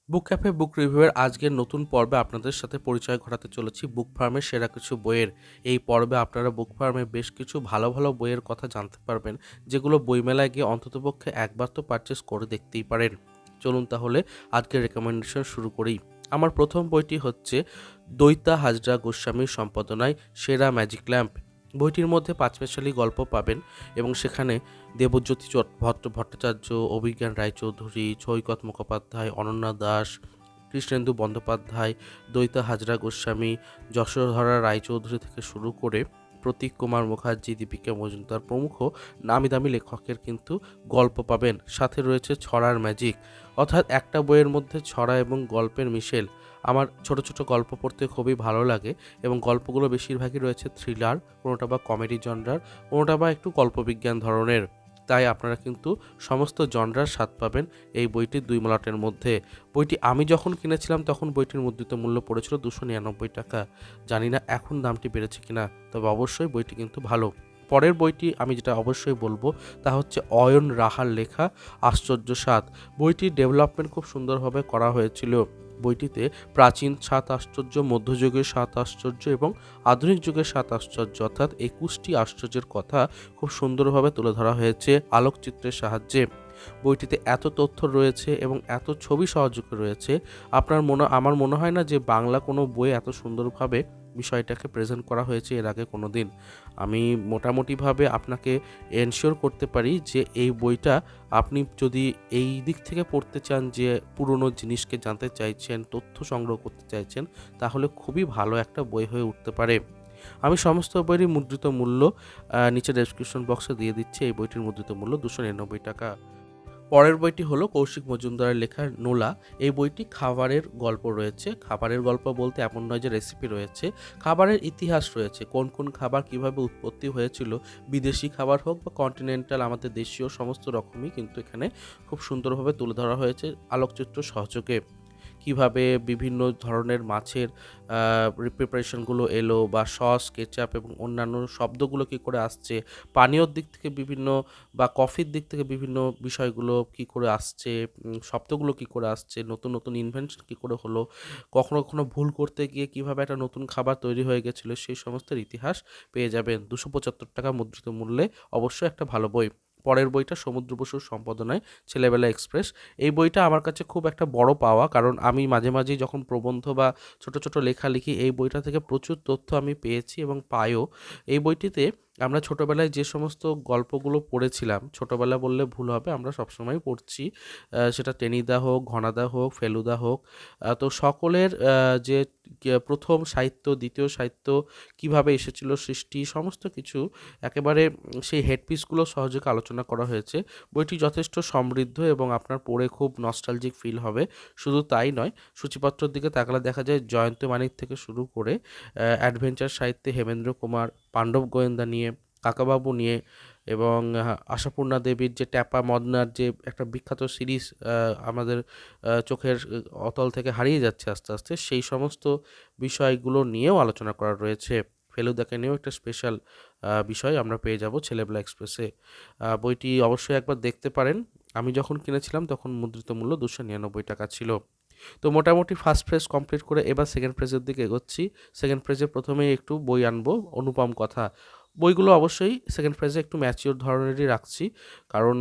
বুক cafe বুক রিভিউয়ের আজকের নতুন পর্বে আপনাদের সাথে পরিচয় ঘটাতে চলেছি বুক ফার্মের সেরা কিছু বইয়ের। এই পর্বে আপনারা বুক ফার্মে বেশ কিছু ভালো ভালো বইয়ের কথা জানতে পারবেন, যেগুলো বইমেলায় গিয়ে অন্ততপক্ষে একবার তো পারচেস করে দেখতেই পারেন। চলুন তাহলে আজকের রেকমেন্ডেশন শুরু করি। আমার প্রথম বইটি হচ্ছে দৈতা হাজরা গোস্বামীর সম্পাদনায় সেরা ম্যাজিক ল্যাম্প। বইটির মধ্যে পাঁচমেশালি গল্প পাবেন এবং সেখানে দেবজ্যোতি ভট্টাচার্য, অভিজ্ঞান রায়চৌধুরী, সৈকত মুখোপাধ্যায়, অনন্যা দাস, কৃষ্ণেন্দু বন্দ্যোপাধ্যায়, দৈতা হাজরা গোস্বামী, যশোধরা রায়চৌধুরী থেকে শুরু করে প্রতীক কুমার মুখার্জি, দীপিকা মজুমদার প্রমুখ নামি দামি লেখকের কিন্তু গল্প পাবেন। সাথে রয়েছে ছড়ার ম্যাজিক, অর্থাৎ একটা বইয়ের মধ্যে ছড়া এবং গল্পের মিশেল। আমার ছোট ছোট গল্প পড়তে খুবই ভালো লাগে এবং গল্পগুলো বেশিরভাগই রয়েছে থ্রিলার, কোনোটা বা কমেডি জনরার, কোনোটা বা একটু কল্পবিজ্ঞান ধরনের। তাই আপনারা কিন্তু সমস্ত জনরার স্বাদ পাবেন এই বইটির দুই মলাটের মধ্যে। বইটি আমি যখন কিনেছিলাম তখন বইটির মুদ্রিত মূল্য পড়েছিল 299 টাকা। জানি না এখন দামটি বেড়েছে কিনা, তবে অবশ্যই বইটি কিন্তু ভালো। পরের বইটি আমি যেটা অবশ্যই বলবো তা হচ্ছে অয়ন রাহার লেখা আশ্চর্য সাত। বইটির ডেভেলপমেন্ট খুব সুন্দরভাবে করা হয়েছিল। বইটিতে প্রাচীন সাত আশ্চর্য, মধ্যযুগের সাত আশ্চর্য এবং আধুনিক যুগের সাত আশ্চর্য অর্থাৎ 21টি আশ্চর্যের কথা খুব সুন্দরভাবে তুলে ধরা হয়েছে আলোকচিত্রের সাহায্যে। বইটিতে এত তথ্য রয়েছে এবং এত ছবি সহযোগে রয়েছে, আমার মনে হয় না যে বাংলা কোনো বই এত সুন্দরভাবে বিষয়টাকে প্রেজেন্ট করা হয়েছে এর আগে কোনো দিন। আমি মোটামুটিভাবে আপনাকে এনশিওর করতে পারি যে এই বইটা আপনি যদি এই দিক থেকে পড়তে চান যে পুরনো জিনিসকে জানতে চাইছেন, তথ্য সংগ্রহ করতে চাইছেন, তাহলে খুবই ভালো একটা বই হয়ে উঠতে পারে। আমি সমস্ত বইয়েরই মুদ্রিত মূল্য নিচে ডেসক্রিপশন বক্সে দিয়ে দিচ্ছি। এই বইটির মুদ্রিত মূল্য 299 টাকা। পরের বইটি হলো কৌশিক মজুমদারের লেখা নোলা। এই বইটি খাবারের গল্প রয়েছে। খাবারের গল্প বলতে এমন নয় যে রেসিপি রয়েছে, খাবারের ইতিহাস রয়েছে। কোন কোন খাবার কিভাবে উৎপত্তি হয়েছিল, বিদেশি খাবার হোক বা কন্টিনেন্টাল আমাদের দেশীয় সমস্ত রকমই কিন্তু এখানে খুব সুন্দরভাবে তুলে ধরা হয়েছে আলোকচিত্র সহযোগে। কিভাবে বিভিন্ন ধরনের মাছের প্রিপারেশনগুলো এলো, বা সস, কেচাপ এবং অন্যান্য শব্দগুলো কী করে আসছে, পানীয়র দিক থেকে বিভিন্ন বা কফির দিক থেকে বিভিন্ন বিষয়গুলো কী করে আসছে, শব্দগুলো কী করে আসছে, নতুন নতুন ইনভেনশন কী করে হলো, কখনো কখনো ভুল করতে গিয়ে কিভাবে একটা নতুন খাবার তৈরি হয়ে গেছিলো, সেই সমস্ত ইতিহাস পেয়ে যাবেন 275 টাকা মুদ্রিত মূল্যে। অবশ্যই একটা ভালো বই। পরের বইটা সমুদ্র বসুর সম্পাদনায় ছেলেবেলা এক্সপ্রেস। এই বইটা আমার কাছে খুব একটা বড় পাওয়া, কারণ আমি মাঝে মাঝেই যখন প্রবন্ধ বা ছোট ছোট লেখা লিখি এই বইটা থেকে প্রচুর তথ্য আমি পেয়েছি এবং পাইও। এই বইটিতে আমরা ছোটোবেলায় যে সমস্ত গল্পগুলো পড়েছিলাম, ছোটোবেলা বললে ভুল হবে, আমরা সবসময় পড়ছি, সেটা টেনিদা হোক, ঘনাদা হোক, ফেলুদা হোক, তো সকলের যে প্রথম সাহিত্য, দ্বিতীয় সাহিত্য কিভাবে এসেছিল, সৃষ্টি, সমস্ত কিছু একেবারে সেই হেডপিসগুলো সহযোগে আলোচনা করা হয়েছে। বইটি যথেষ্ট সমৃদ্ধ এবং আপনার পড়ে খুব নস্টালজিক ফিল হবে। শুধু তাই নয়, সূচিপত্রের দিকে তাকালে দেখা যায় জয়ন্ত মানিক থেকে শুরু করে অ্যাডভেঞ্চার সাহিত্যে হেমেন্দ্র কুমার, পাণ্ডব গোয়েন্দা নিয়ে, কাকাবাবু নিয়ে, এবং আশাপূর্ণা দেবীর যে ট্যাপা মদনার যে একটা বিখ্যাত সিরিজ আমাদের চোখের অতল থেকে হারিয়ে যাচ্ছে আস্তে আস্তে, সেই সমস্ত বিষয়গুলো নিয়েও আলোচনা করা রয়েছে। ফেলুদাকে নিয়েও একটা স্পেশাল বিষয় আমরা পেয়ে যাব ছেলেবেলা এক্সপ্রেসে। বইটি অবশ্যই একবার দেখতে পারেন। আমি যখন কিনেছিলাম তখন মুদ্রিত মূল্য 299 টাকা ছিল। তো মোটামুটি ফার্স্ট ফেজ কমপ্লিট করে এবার সেকেন্ড ফেজের দিকে এগোচ্ছি। সেকেন্ড ফেজে প্রথমেই একটু বই আনবো, অনুপম কথা। বইগুলো অবশ্যই সেকেন্ড ফেজে একটু ম্যাচিওর ধরনেরই রাখছি, কারণ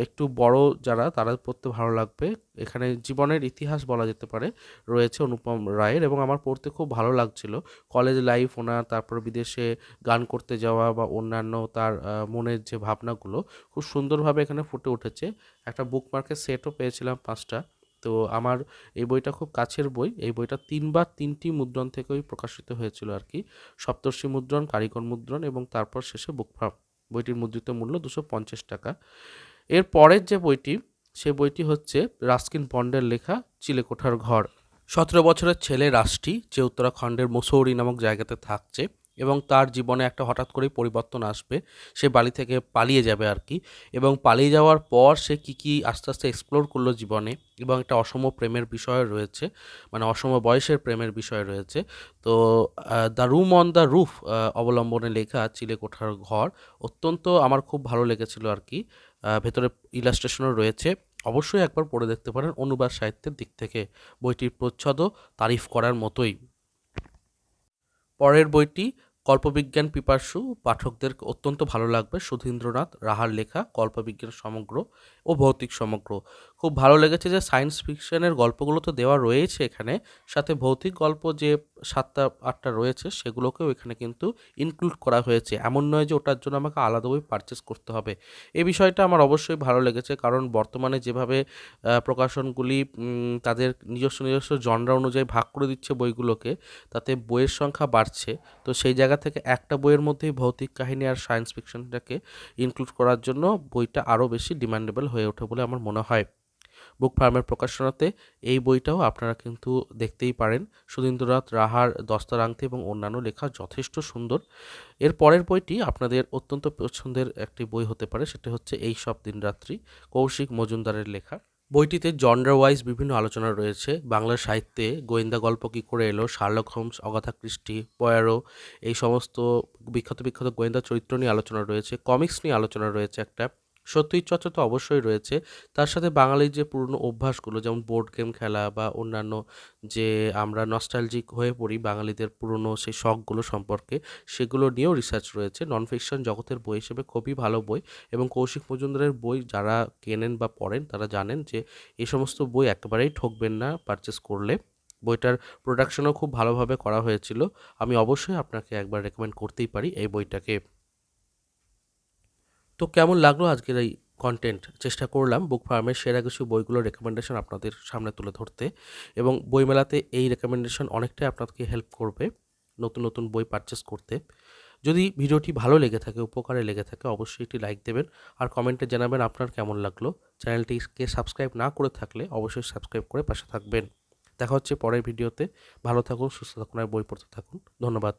একটু বড় যারা তারা পড়তে ভালো লাগবে। এখানে জীবনের ইতিহাস বলা যেতে পারে রয়েছে অনুপম রায়ের, এবং আমার পড়তে খুব ভালো লাগছিল। কলেজ লাইফ ওনার, তারপর বিদেশে গান করতে যাওয়া বা অন্যান্য তার মনের যে ভাবনাগুলো খুব সুন্দরভাবে এখানে ফুটে উঠেছে। একটা বুকমার্কের সেটও পেয়েছিলাম 5টা। তো আমার এই বইটা খুব কাছের বই। এই বইটা 3বার 3টি মুদ্রণ থেকেই প্রকাশিত হয়েছিল আর কি। সপ্তর্ষি মুদ্রণ, কারিগর মুদ্রণ এবং তারপর শেষে বুকফার্ম। বইটির মুদ্রিত মূল্য 250 টাকা। এর পরের যে বইটি, সে বইটি হচ্ছে রাস্কিন বন্ডের লেখা চিলেকোঠার ঘর। 17 বছরের ছেলে রাষ্ট্রী, যে উত্তরাখণ্ডের মুসৌরি নামক জায়গাতে থাকছে, এবং তার জীবনে একটা হঠাৎ করেই পরিবর্তন আসবে। সে বাড়ি থেকে পালিয়ে যাবে আর কি, এবং পালিয়ে যাওয়ার পর সে কী আস্তে আস্তে এক্সপ্লোর করলো জীবনে, এবং একটা অসম প্রেমের বিষয় রয়েছে, মানে অসম বয়সের প্রেমের বিষয় রয়েছে। তো the room on the roof অবলম্বনে লেখা চিলেকোঠার ঘর অত্যন্ত আমার খুব ভালো লেগেছিল আর কি। ভেতরে ইলাস্ট্রেশনও রয়েছে। অবশ্যই একবার পড়ে দেখতে পারেন অনুবাদ সাহিত্যের দিক থেকে। বইটির প্রচ্ছদও তারিফ করার মতোই। পরের বইটি কল্পবিজ্ঞান পিপাসু পাঠকদের অত্যন্ত ভালো লাগবে। সুধীন্দ্রনাথ রাহার লেখা কল্পবিজ্ঞান সমগ্র ও ভৌতিক সমগ্র। খুব ভালো লেগেছে যে সায়েন্স ফিকশনের গল্পগুলো তো দেওয়া রয়েছে এখানে, সাথে ভৌতিক গল্প যে ৭টা ৮টা রয়েছে সেগুলোকেও এখানে কিন্তু ইনক্লুড করা হয়েছে। এমন নয় যে ওটার জন্য আমাকে আলাদা বই পারচেজ করতে হবে। এই বিষয়টা আমার অবশ্যই ভালো লেগেছে, কারণ বর্তমানে যেভাবে প্রকাশনগুলি তাদের নিজস্ব জনরা অনুযায়ী ভাগ করে দিচ্ছে বইগুলোকে, তাতে বইয়ের সংখ্যা বাড়ছে। তো সেই জায়গা থেকে একটা বইয়ের মধ্যেই ভৌতিক কাহিনী আর সায়েন্স ফিকশনটাকে ইনক্লুড করার জন্য বইটা আরও বেশি ডিমান্ডেবল হয়ে ওঠে বলে আমার মনে হয়। বুক ফার্মের প্রকাশনাতে এই বইটাও আপনারা কিন্তু দেখতেই পারেন। সুধীন্দ্রনাথ রাহার দস্তার আংটি এবং অন্যান্য লেখা যথেষ্ট সুন্দর। এর পরের বইটি আপনাদের অত্যন্ত পছন্দের একটি বই হতে পারে, সেটা হচ্ছে এই সব দিনরাত্রি, কৌশিক মজুমদারের লেখা। বইটিতে জনরা ওয়াইজ বিভিন্ন আলোচনা রয়েছে। বাংলা সাহিত্যে গোয়েন্দা গল্প কী করে এলো, শার্লক হোমস, অগাথা ক্রিস্টি, পয়ারো, এই সমস্ত বিখ্যাত গোয়েন্দা চরিত্র নিয়ে আলোচনা রয়েছে। কমিক্স নিয়ে আলোচনা রয়েছে একটা। সত্যিই চর্চা তো অবশ্যই রয়েছে। তার সাথে বাঙালির যে পুরনো অভ্যাসগুলো, যেমন বোর্ড গেম খেলা বা অন্যান্য যে আমরা নস্টালজিক হয়ে পড়ি বাঙালিদের পুরনো সেই শখগুলো সম্পর্কে, সেগুলো নিয়েও রিসার্চ রয়েছে। নন ফিকশন জগতের বই হিসেবে খুবই ভালো বই, এবং কৌশিক মজুমদারের বই যারা কেনেন বা পড়েন তারা জানেন যে এই সমস্ত বই একেবারেই ঠকবেন না পারচেস করলে। বইটার প্রোডাকশনও খুব ভালোভাবে করা হয়েছিল। আমি অবশ্যই আপনাকে একবার রেকমেন্ড করতেই পারি এই বইটাকে। তো কেমন লাগলো আজকের এই কন্টেন্ট? চেষ্টা করলাম বুক ফার্মের সেরা কিছু বইগুলোর রেকমেন্ডেশন আপনাদের সামনে তুলে ধরতে, এবং বইমেলাতে এই রেকমেন্ডেশন অনেকটাই আপনাকে হেল্প করবে নতুন বই পারচেস করতে। যদি ভিডিওটি ভালো লেগে থাকে, উপকারে লেগে থাকে, অবশ্যই একটি লাইক দেবেন আর কমেন্টে জানাবেন আপনার কেমন লাগলো। চ্যানেলটিকে সাবস্ক্রাইব না করে থাকলে অবশ্যই সাবস্ক্রাইব করে পাশে থাকবেন। দেখা হচ্ছে পরের ভিডিওতে। ভালো থাকুন, সুস্থ থাকুন আর বই পড়তে থাকুন। ধন্যবাদ।